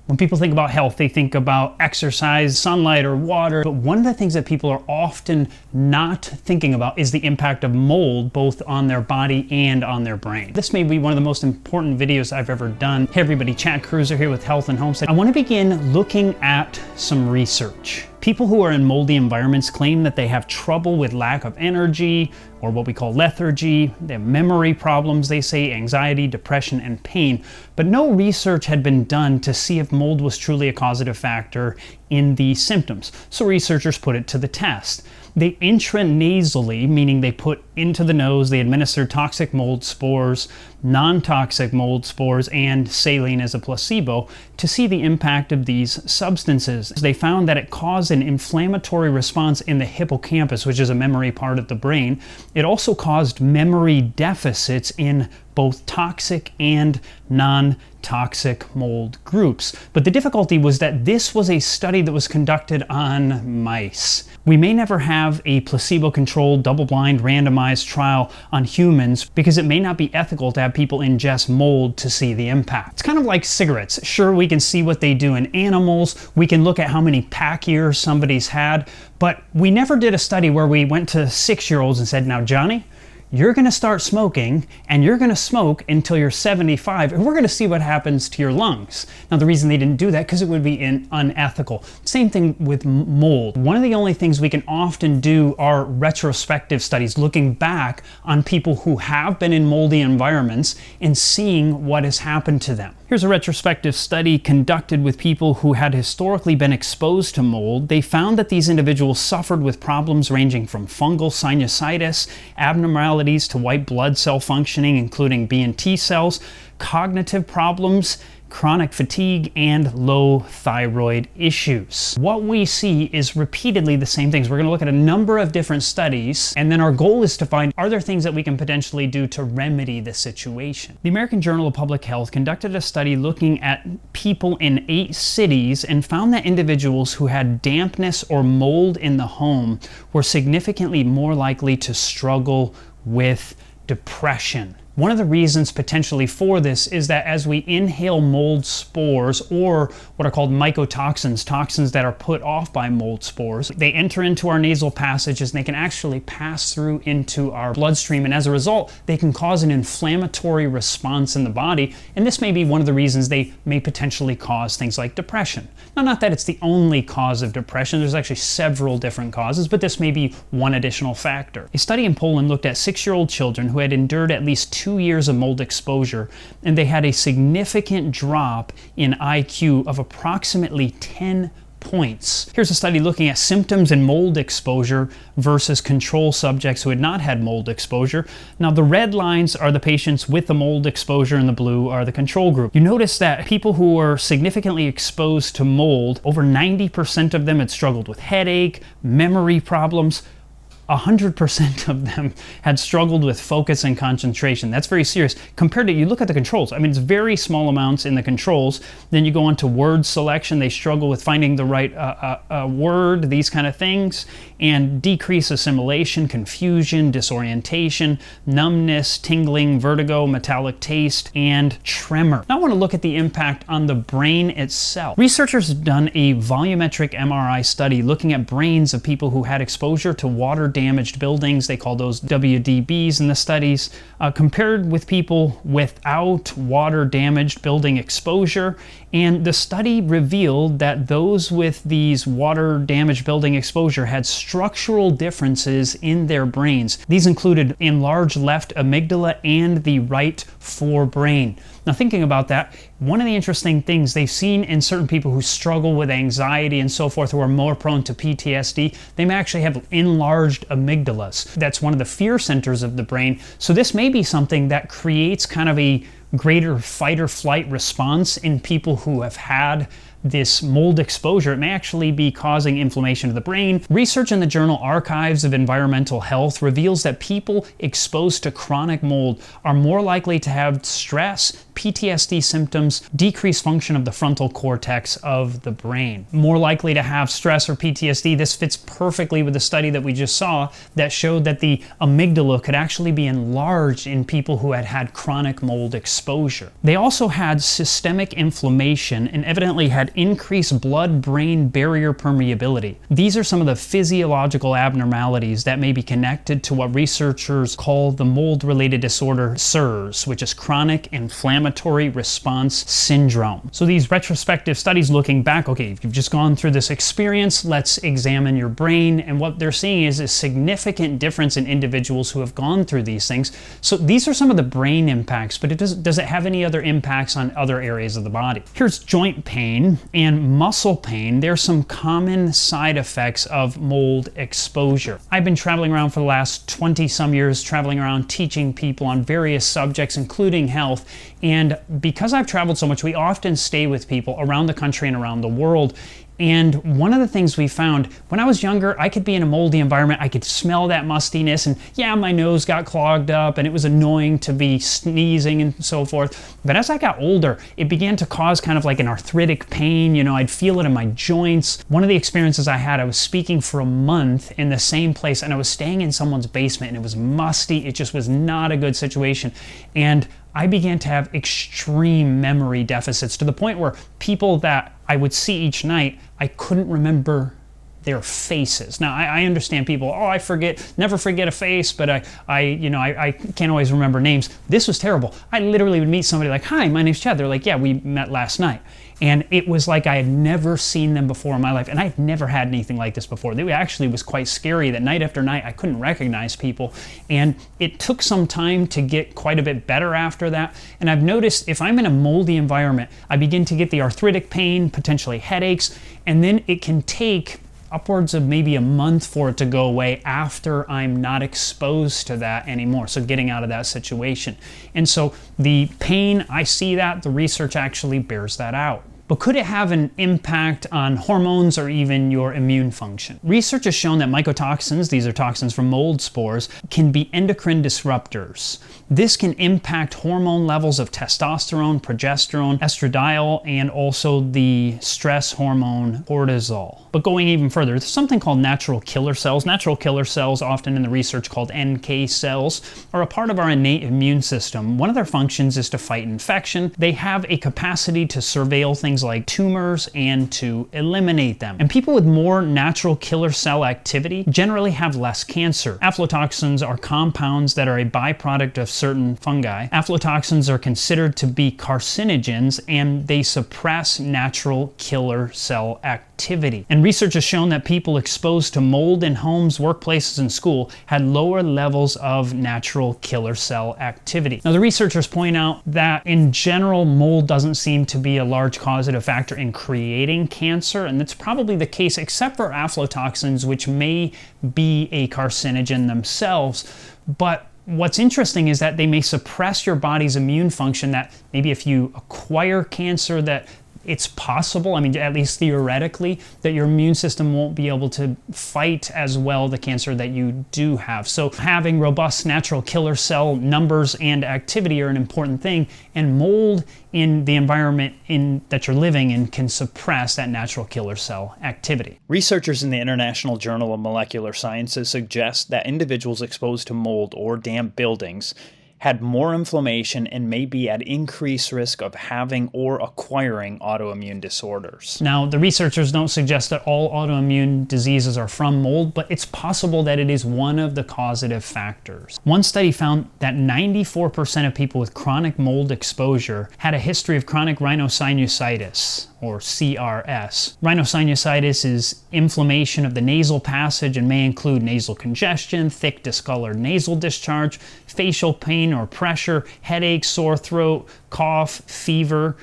When people think about health, they think about exercise, sunlight, or water. But one of the things that people are often not thinking about is the impact of mold, both on their body and on their brain. This may be one of the most important videos I've ever done. Hey everybody, Chad Cruiser here with Health and Homestead. I want to begin looking at some research. People who are in moldy environments claim that they have trouble with lack of energy, or what we call lethargy. They have memory problems, they say, anxiety, depression, and pain. But no research had been done to see if mold was truly a causative factor in these symptoms. So researchers put it to the test. They intranasally, meaning they put into the nose, they administered toxic mold spores, non-toxic mold spores, and saline as a placebo to see the impact of these substances. They found that it caused an inflammatory response in the hippocampus, which is a memory part of the brain. It also caused memory deficits in both toxic and non-toxic mold groups. But the difficulty was that this was a study that was conducted on mice. We may never have a placebo-controlled, double-blind, randomized trial on humans because it may not be ethical to have people ingest mold to see the impact. It's kind of like cigarettes. Sure, we can see what they do in animals, we can look at how many pack years somebody's had, but we never did a study where we went to 6-year-olds and said, now Johnny, you're going to start smoking and you're going to smoke until you're 75 and we're going to see what happens to your lungs. Now the reason they didn't do that because it would be unethical. Same thing with mold. One of the only things we can often do are retrospective studies, looking back on people who have been in moldy environments and seeing what has happened to them. Here's a retrospective study conducted with people who had historically been exposed to mold. They found that these individuals suffered with problems ranging from fungal sinusitis, abnormalities to white blood cell functioning, including B and T cells, cognitive problems, chronic fatigue, and low thyroid issues. What we see is repeatedly the same things. We're going to look at a number of different studies, and then our goal is to find, are there things that we can potentially do to remedy the situation? The American Journal of Public Health conducted a study looking at people in 8 cities and found that individuals who had dampness or mold in the home were significantly more likely to struggle with depression. One of the reasons potentially for this is that as we inhale mold spores, or what are called mycotoxins, toxins that are put off by mold spores, they enter into our nasal passages and they can actually pass through into our bloodstream, and as a result they can cause an inflammatory response in the body, and this may be one of the reasons they may potentially cause things like depression. Now, not that it's the only cause of depression, there's actually several different causes, but this may be one additional factor. A study in Poland looked at 6-year-old children who had endured at least 2 years of mold exposure, and they had a significant drop in IQ of approximately 10 points. Here's a study looking at symptoms in mold exposure versus control subjects who had not had mold exposure. Now the red lines are the patients with the mold exposure and the blue are the control group. You notice that people who were significantly exposed to mold, over 90% of them had struggled with headache, memory problems. 100% of them had struggled with focus and concentration. That's very serious. Compared to, you look at the controls, I mean, it's very small amounts in the controls. Then you go on to word selection. They struggle with finding the right word, these kind of things, and decrease assimilation, confusion, disorientation, numbness, tingling, vertigo, metallic taste, and tremor. Now I want to look at the impact on the brain itself. Researchers have done a volumetric MRI study looking at brains of people who had exposure to water damaged buildings. They call those WDBs in the studies, compared with people without water damaged building exposure. And the study revealed that those with these water damaged building exposure had structural differences in their brains. These included enlarged left amygdala and the right forebrain. Now thinking about that, one of the interesting things they've seen in certain people who struggle with anxiety and so forth, who are more prone to PTSD, they may actually have enlarged amygdalas. That's one of the fear centers of the brain. So this may be something that creates kind of a greater fight or flight response in people who have had this mold exposure. It may actually be causing inflammation of the brain. Research in the journal Archives of Environmental Health reveals that people exposed to chronic mold are more likely to have stress, PTSD symptoms, decreased function of the frontal cortex of the brain. More likely to have stress or PTSD. This fits perfectly with the study that we just saw that showed that the amygdala could actually be enlarged in people who had had chronic mold exposure. exposure. They also had systemic inflammation and evidently had increased blood-brain barrier permeability. These are some of the physiological abnormalities that may be connected to what researchers call the mold-related disorder CIRS, which is chronic inflammatory response syndrome. So these retrospective studies looking back, okay, if you've just gone through this experience, let's examine your brain, and what they're seeing is a significant difference in individuals who have gone through these things. So these are some of the brain impacts, but does it have any other impacts on other areas of the body? Here's joint pain and muscle pain. There's some common side effects of mold exposure. I've been traveling around for the last 20 some years, traveling around teaching people on various subjects, including health. And because I've traveled so much, we often stay with people around the country and around the world. And one of the things we found, when I was younger, I could be in a moldy environment, I could smell that mustiness, and yeah, my nose got clogged up, and it was annoying to be sneezing and so forth. But as I got older, it began to cause kind of like an arthritic pain, you know, I'd feel it in my joints. One of the experiences I had, I was speaking for a month in the same place, and I was staying in someone's basement, and it was musty, it just was not a good situation. And I began to have extreme memory deficits to the point where people that I would see each night, I couldn't remember their faces. Now, I understand people, oh, I never forget a face, but I can't always remember names. This was terrible. I literally would meet somebody like, hi, my name's Chad. They're like, yeah, we met last night. And it was like I had never seen them before in my life, and I've never had anything like this before. It actually was quite scary that night after night I couldn't recognize people, and it took some time to get quite a bit better after that. And I've noticed if I'm in a moldy environment, I begin to get the arthritic pain, potentially headaches, and then it can take upwards of maybe a month for it to go away after I'm not exposed to that anymore. So getting out of that situation. And so the pain, I see that, the research actually bears that out. But could it have an impact on hormones or even your immune function? Research has shown that mycotoxins, these are toxins from mold spores, can be endocrine disruptors. This can impact hormone levels of testosterone, progesterone, estradiol, and also the stress hormone cortisol. But going even further, there's something called natural killer cells. Natural killer cells, often in the research called NK cells, are a part of our innate immune system. One of their functions is to fight infection. They have a capacity to surveil things like tumors and to eliminate them. And people with more natural killer cell activity generally have less cancer. Aflatoxins are compounds that are a byproduct of certain fungi. Aflatoxins are considered to be carcinogens, and they suppress natural killer cell activity. And research has shown that people exposed to mold in homes, workplaces, and school had lower levels of natural killer cell activity. Now, the researchers point out that in general, mold doesn't seem to be a large causative factor in creating cancer, and that's probably the case except for aflatoxins, which may be a carcinogen themselves. But what's interesting is that they may suppress your body's immune function, that maybe if you acquire cancer, that it's possible, I mean, at least theoretically, that your immune system won't be able to fight as well the cancer that you do have. So having robust natural killer cell numbers and activity are an important thing, and mold in the environment that you're living in can suppress that natural killer cell activity. Researchers in the International Journal of Molecular Sciences suggest that individuals exposed to mold or damp buildings had more inflammation and may be at increased risk of having or acquiring autoimmune disorders. Now, the researchers don't suggest that all autoimmune diseases are from mold, but it's possible that it is one of the causative factors. One study found that 94% of people with chronic mold exposure had a history of chronic rhinosinusitis, or CRS. Rhinosinusitis is inflammation of the nasal passage and may include nasal congestion, thick discolored nasal discharge, facial pain or pressure, headache, sore throat, cough, fever.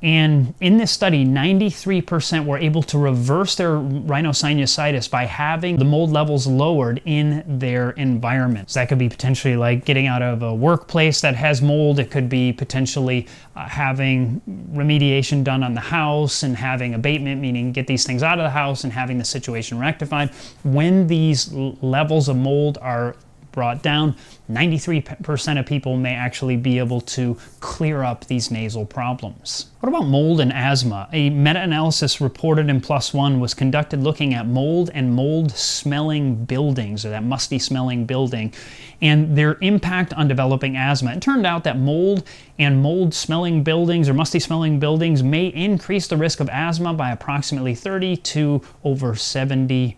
And in this study, 93% were able to reverse their rhinosinusitis by having the mold levels lowered in their environments. That could be potentially like getting out of a workplace that has mold. It could be potentially having remediation done on the house and having abatement, meaning get these things out of the house and having the situation rectified. When these levels of mold are brought down, 93% of people may actually be able to clear up these nasal problems. What about mold and asthma? A meta-analysis reported in PLOS ONE was conducted looking at mold and mold-smelling buildings, or that musty-smelling building, and their impact on developing asthma. It turned out that mold and mold-smelling buildings or musty-smelling buildings may increase the risk of asthma by approximately 30 to over 70%.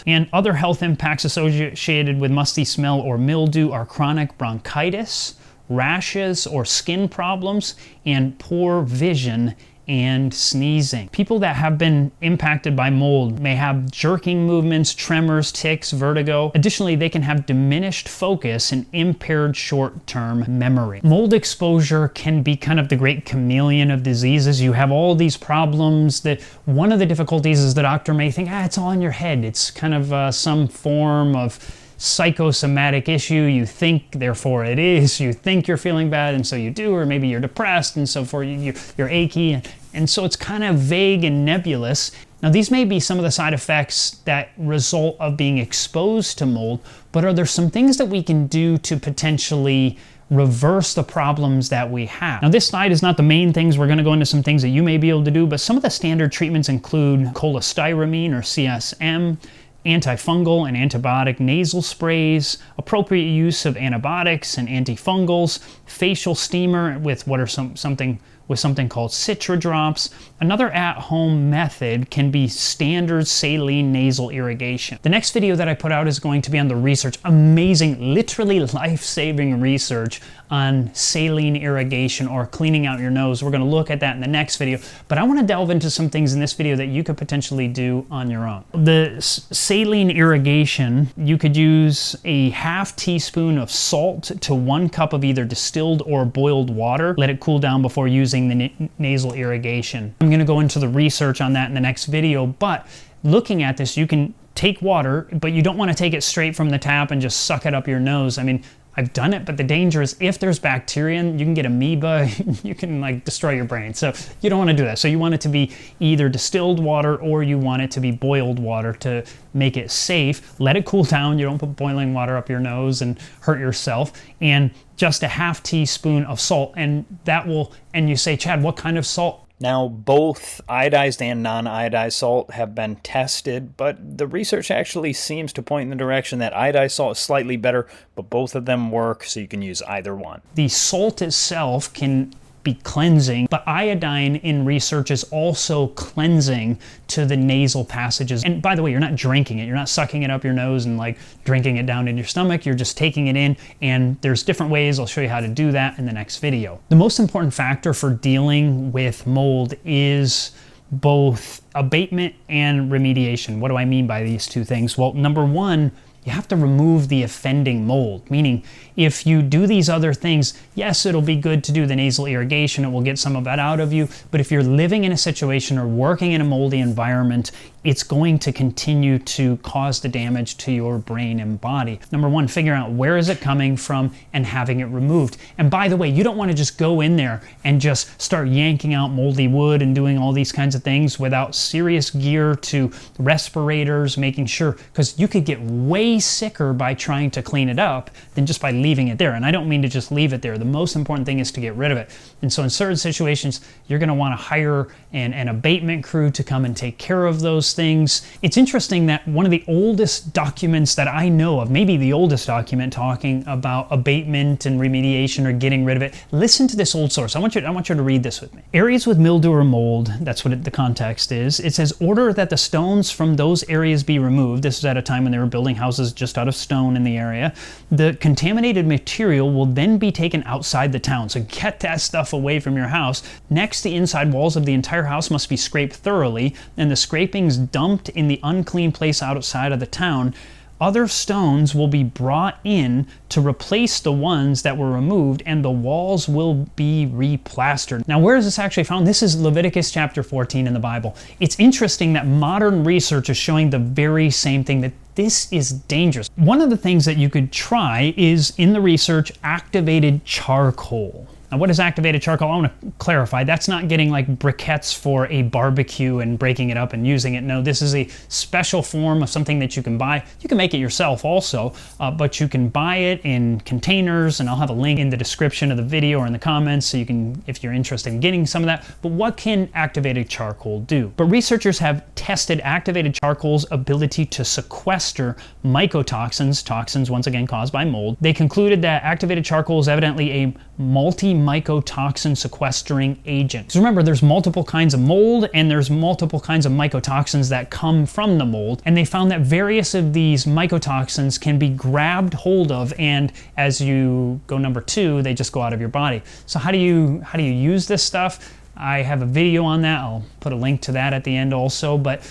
And other health impacts associated with musty smell or mildew are chronic bronchitis, rashes or skin problems, and poor vision and sneezing. People that have been impacted by mold may have jerking movements, tremors, tics, vertigo. Additionally, they can have diminished focus and impaired short-term memory. Mold exposure can be kind of the great chameleon of diseases. You have all these problems that one of the difficulties is the doctor may think, it's all in your head. It's kind of some form of psychosomatic issue. You think, therefore it is. You think you're feeling bad, and so you do, or maybe you're depressed, and so for you're achy, and so it's kind of vague and nebulous. Now, these may be some of the side effects that result of being exposed to mold, but are there some things that we can do to potentially reverse the problems that we have? Now, this slide is not the main things. We're going to go into some things that you may be able to do, but some of the standard treatments include cholestyramine or CSM, antifungal and antibiotic nasal sprays, appropriate use of antibiotics and antifungals, facial steamer with something called Citra drops. Another at-home method can be standard saline nasal irrigation. The next video that I put out is going to be on the research, amazing, literally life-saving research on saline irrigation or cleaning out your nose. We're going to look at that in the next video, but I want to delve into some things in this video that you could potentially do on your own. The saline irrigation, you could use a ½ teaspoon of salt to 1 cup of either distilled or boiled water. Let it cool down before using the nasal irrigation. I'm going to go into the research on that in the next video, but looking at this, you can take water, but you don't want to take it straight from the tap and just suck it up your nose. I mean, I've done it, but the danger is if there's bacteria, you can get amoeba, you can like destroy your brain. So you don't want to do that. So you want it to be either distilled water or you want it to be boiled water to make it safe. Let it cool down. You don't put boiling water up your nose and hurt yourself. And just a ½ teaspoon of salt, and that will, and you say, Chad, what kind of salt? Now, both iodized and non-iodized salt have been tested, but the research actually seems to point in the direction that iodized salt is slightly better, but both of them work, so you can use either one. The salt itself can be cleansing, but iodine in research is also cleansing to the nasal passages. And by the way, you're not drinking it. You're not sucking it up your nose and like drinking it down in your stomach. You're just taking it in, and there's different ways. I'll show you how to do that in the next video. The most important factor for dealing with mold is both abatement and remediation. What do I mean by these two things? Well, number one, you have to remove the offending mold, meaning if you do these other things, yes, it'll be good to do the nasal irrigation, it will get some of that out of you, but if you're living in a situation or working in a moldy environment, it's going to continue to cause the damage to your brain and body. Number one, figure out where is it coming from and having it removed. And by the way, you don't want to just go in there and just start yanking out moldy wood and doing all these kinds of things without serious gear to respirators, making sure, because you could get way sicker by trying to clean it up than just by leaving it there. And I don't mean to just leave it there. The most important thing is to get rid of it. And so in certain situations, you're going to want to hire an abatement crew to come and take care of those things. It's interesting that one of the oldest documents that I know of, maybe the oldest document talking about abatement and remediation or getting rid of it, listen to this old source. I want you to read this with me. Areas with mildew or mold, that's what the context is. It says, order that the stones from those areas be removed. This is at a time when they were building houses just out of stone in the area. The contaminated material will then be taken outside the town. So get that stuff away from your house. Next, the inside walls of the entire house must be scraped thoroughly, and the scrapings dumped in the unclean place outside of the town. Other stones will be brought in to replace the ones that were removed, and the walls will be replastered. Now, where is this actually found? This is Leviticus chapter 14 in the Bible. It's interesting that modern research is showing the very same thing, that this is dangerous. One of the things that you could try is, in the research, activated charcoal. Now, what is activated charcoal? I want to clarify. That's not getting like briquettes for a barbecue and breaking it up and using it. No, this is a special form of something that you can buy. You can make it yourself also, but you can buy it in containers, and I'll have a link in the description of the video or in the comments so you can, if you're interested in getting some of that. But what can activated charcoal do? But researchers have tested activated charcoal's ability to sequester mycotoxins, toxins once again caused by mold. They concluded that activated charcoal is evidently a multi-mycotoxin sequestering agent. So remember, there's multiple kinds of mold and there's multiple kinds of mycotoxins that come from the mold, and they found that various of these mycotoxins can be grabbed hold of, and as you go number 2, they just go out of your body. So how do you use this stuff? I have a video on that. I'll put a link to that at the end also, but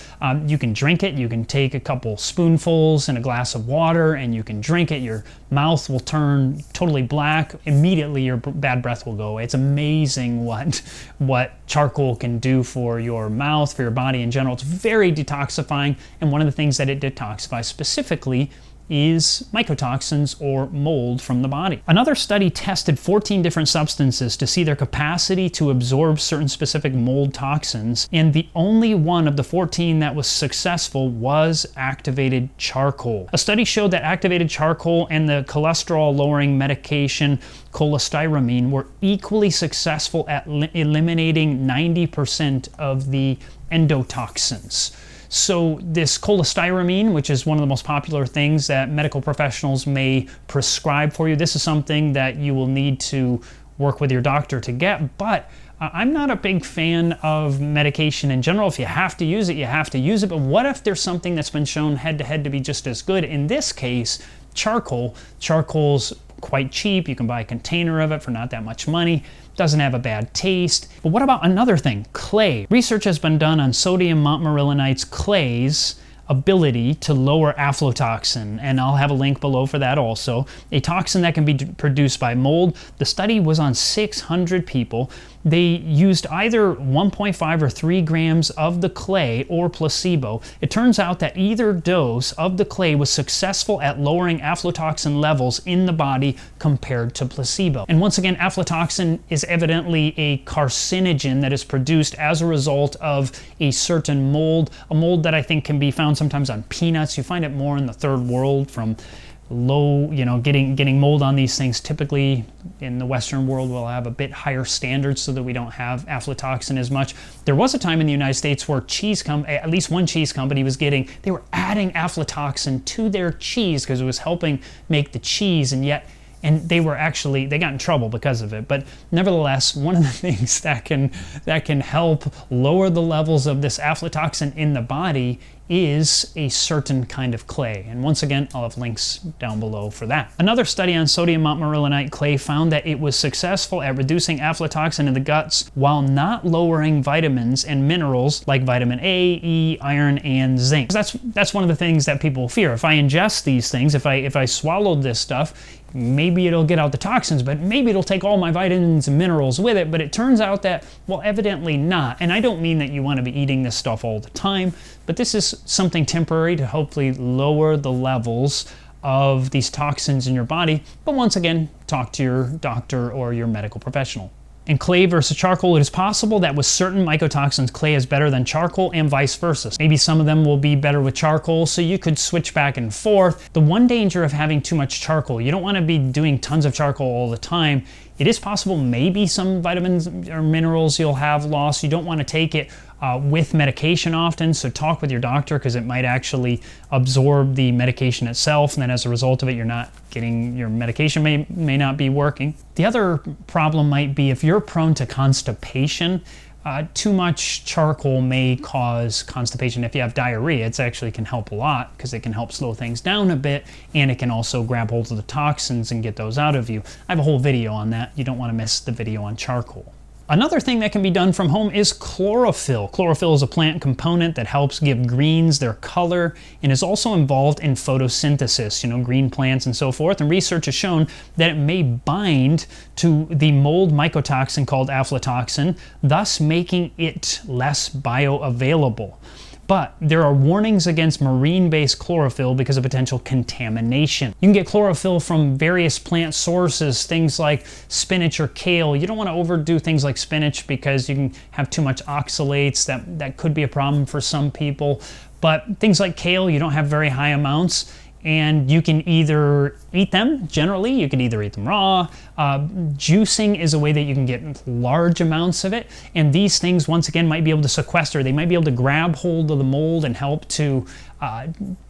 you can drink it. You can take a couple spoonfuls in a glass of water and you can drink it. Your mouth will turn totally black. Immediately your bad breath will go away. It's amazing what charcoal can do for your mouth, for your body in general. It's very detoxifying, and one of the things that it detoxifies specifically is mycotoxins or mold from the body. Another study tested 14 different substances to see their capacity to absorb certain specific mold toxins, and the only one of the 14 that was successful was activated charcoal. A study showed that activated charcoal and the cholesterol-lowering medication cholestyramine were equally successful at eliminating 90% of the endotoxins. So this cholestyramine, which is one of the most popular things that medical professionals may prescribe for you, this is something that you will need to work with your doctor to get, but I'm not a big fan of medication in general. If you have to use it, you have to use it, but what if there's something that's been shown head-to-head to be just as good? In this case, charcoal. Charcoal's quite cheap. You can buy a container of it for not that much money. Doesn't have a bad taste. But what about another thing? Clay. Research has been done on sodium montmorillonite's clay's ability to lower aflatoxin, and I'll have a link below for that also. A toxin that can be produced by mold. The study was on 600 people. They used either 1.5 or 3 grams of the clay or placebo. It turns out that either dose of the clay was successful at lowering aflatoxin levels in the body compared to placebo. And once again, aflatoxin is evidently a carcinogen that is produced as a result of a certain mold, a mold that I think can be found sometimes on peanuts. You find it more in the third world from low, getting mold on these things. Typically in the Western world, we'll have a bit higher standards so that we don't have aflatoxin as much. There was a time in the United States where at least one cheese company they were adding aflatoxin to their cheese because it was helping make the cheese, and they got in trouble because of it. But nevertheless, one of the things that can help lower the levels of this aflatoxin in the body is a certain kind of clay. And once again, I'll have links down below for that. Another study on sodium montmorillonite clay found that it was successful at reducing aflatoxin in the guts while not lowering vitamins and minerals like vitamin A, E, iron, and zinc. That's one of the things that people fear. If I ingest these things, if I swallowed this stuff, maybe it'll get out the toxins, but maybe it'll take all my vitamins and minerals with it. But it turns out that, well, evidently not. And I don't mean that you want to be eating this stuff all the time, but this is something temporary to hopefully lower the levels of these toxins in your body. But once again, talk to your doctor or your medical professional. In clay versus charcoal, it is possible that with certain mycotoxins, clay is better than charcoal and vice versa. Maybe some of them will be better with charcoal, so you could switch back and forth. The one danger of having too much charcoal, you don't want to be doing tons of charcoal all the time. It is possible maybe some vitamins or minerals you'll have lost. You don't want to take it with medication often, so talk with your doctor because it might actually absorb the medication itself, and then as a result of it, you're not getting your medication may not be working. The other problem might be if you're prone to constipation. Too much charcoal may cause constipation. If you have diarrhea, it actually can help a lot because it can help slow things down a bit, and it can also grab hold of the toxins and get those out of you. I have a whole video on that. You don't want to miss the video on charcoal. Another thing that can be done from home is chlorophyll. Chlorophyll is a plant component that helps give greens their color and is also involved in photosynthesis, green plants and so forth. And research has shown that it may bind to the mold mycotoxin called aflatoxin, thus making it less bioavailable. but there are warnings against marine-based chlorophyll because of potential contamination. You can get chlorophyll from various plant sources, things like spinach or kale. You don't want to overdo things like spinach because you can have too much oxalates. That could be a problem for some people. But things like kale, you don't have very high amounts, and you can either eat them, generally, you can either eat them raw. Juicing is a way that you can get large amounts of it, and these things, once again, might be able to sequester. They might be able to grab hold of the mold and help to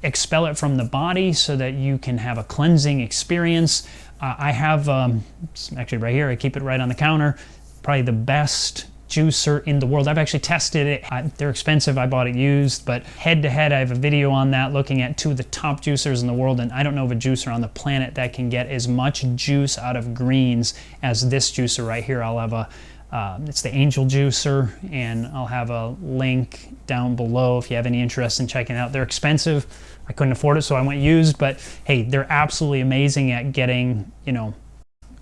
expel it from the body so that you can have a cleansing experience. I have, it's actually right here, I keep it right on the counter, probably the best juicer in the world. I've actually tested it. They're expensive. I bought it used, but head to head, I have a video on that looking at 2 of the top juicers in the world, and I don't know of a juicer on the planet that can get as much juice out of greens as this juicer right here. I'll have it's the Angel Juicer, and I'll have a link down below if you have any interest in checking it out. They're expensive. I couldn't afford it, so I went used, but hey, they're absolutely amazing at getting, you know,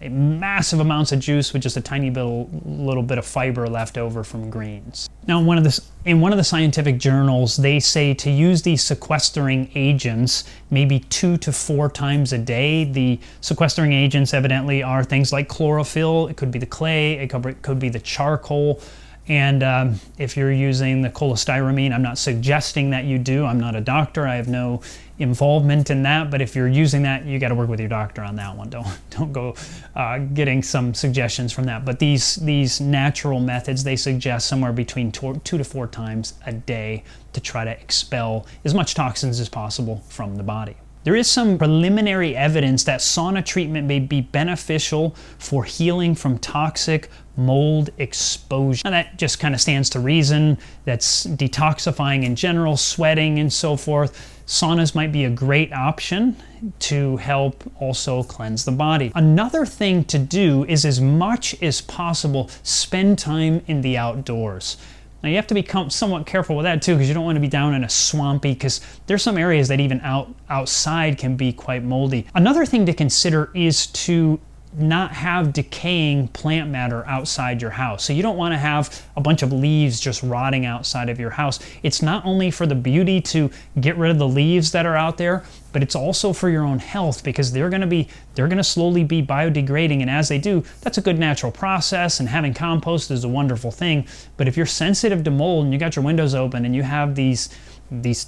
massive amounts of juice with just a tiny little bit of fiber left over from greens. Now, in one of the scientific journals, they say to use these sequestering agents maybe 2 to 4 times a day. The sequestering agents evidently are things like chlorophyll. It could be the clay. It could be the charcoal. And if you're using the cholestyramine, I'm not suggesting that you do. I'm not a doctor. I have no involvement in that. But if you're using that, you got to work with your doctor on that one. Don't go getting some suggestions from that. But these natural methods, they suggest somewhere between 2 to 4 times a day to try to expel as much toxins as possible from the body. There is some preliminary evidence that sauna treatment may be beneficial for healing from toxic mold exposure. Now, that just kind of stands to reason. That's detoxifying in general, sweating and so forth. Saunas might be a great option to help also cleanse the body. Another thing to do is, as much as possible, spend time in the outdoors. Now, you have to be somewhat careful with that too, because you don't want to be down in a swampy, because there's some areas that even outside can be quite moldy. Another thing to consider is to not have decaying plant matter outside your house. So you don't want to have a bunch of leaves just rotting outside of your house. It's not only for the beauty to get rid of the leaves that are out there, but it's also for your own health, because they're going to slowly be biodegrading, and as they do, that's a good natural process, and having compost is a wonderful thing. But if you're sensitive to mold and you got your windows open and you have these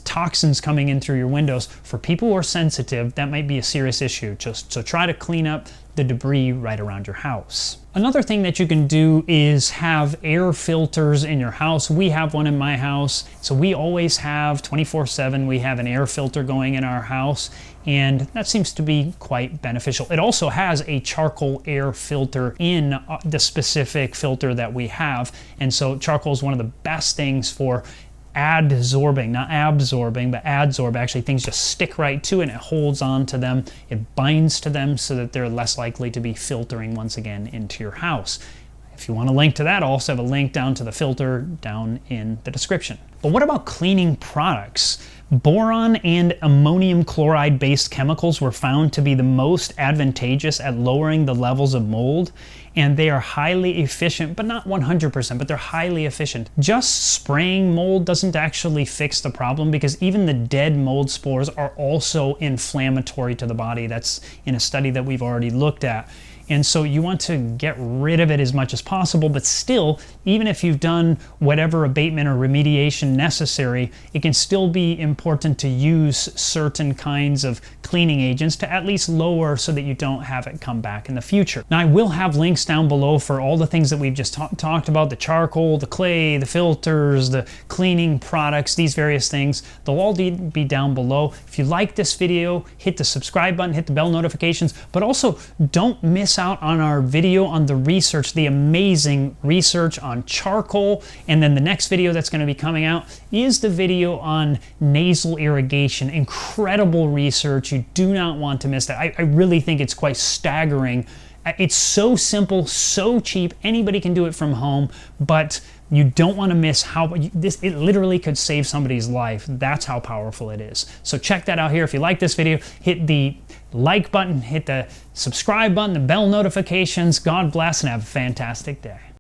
toxins coming in through your windows, for people who are sensitive, that might be a serious issue. So try to clean up the debris right around your house. Another thing that you can do is have air filters in your house. We have one in my house, so we always have 24/7, we have an air filter going in our house, and that seems to be quite beneficial. It also has a charcoal air filter in the specific filter that we have, and so charcoal is one of the best things for adsorbing, not absorbing, but adsorb. Actually, things just stick right to it and it holds on to them. It binds to them so that they're less likely to be filtering once again into your house. If you want a link to that, I'll also have a link down to the filter down in the description. But what about cleaning products? Boron and ammonium chloride based chemicals were found to be the most advantageous at lowering the levels of mold, and they are highly efficient, but not 100%, but they're highly efficient. Just spraying mold doesn't actually fix the problem, because even the dead mold spores are also inflammatory to the body. That's in a study that we've already looked at. And so you want to get rid of it as much as possible, but still, even if you've done whatever abatement or remediation necessary, it can still be important to use certain kinds of cleaning agents to at least lower, so that you don't have it come back in the future. Now, I will have links down below for all the things that we've just talked about: the charcoal, the clay, the filters, the cleaning products, these various things. They'll all be down below. If you like this video, hit the subscribe button, hit the bell notifications, but also don't miss out on our video on the research, the amazing research on charcoal. And then the next video that's going to be coming out is the video on nasal irrigation. Incredible research. You do not want to miss that. I really think it's quite staggering. It's so simple, so cheap. Anybody can do it from home, but you don't want to miss how it literally could save somebody's life. That's how powerful it is. So check that out here. If you like this video, hit the like button, hit the subscribe button, the bell notifications. God bless, and have a fantastic day.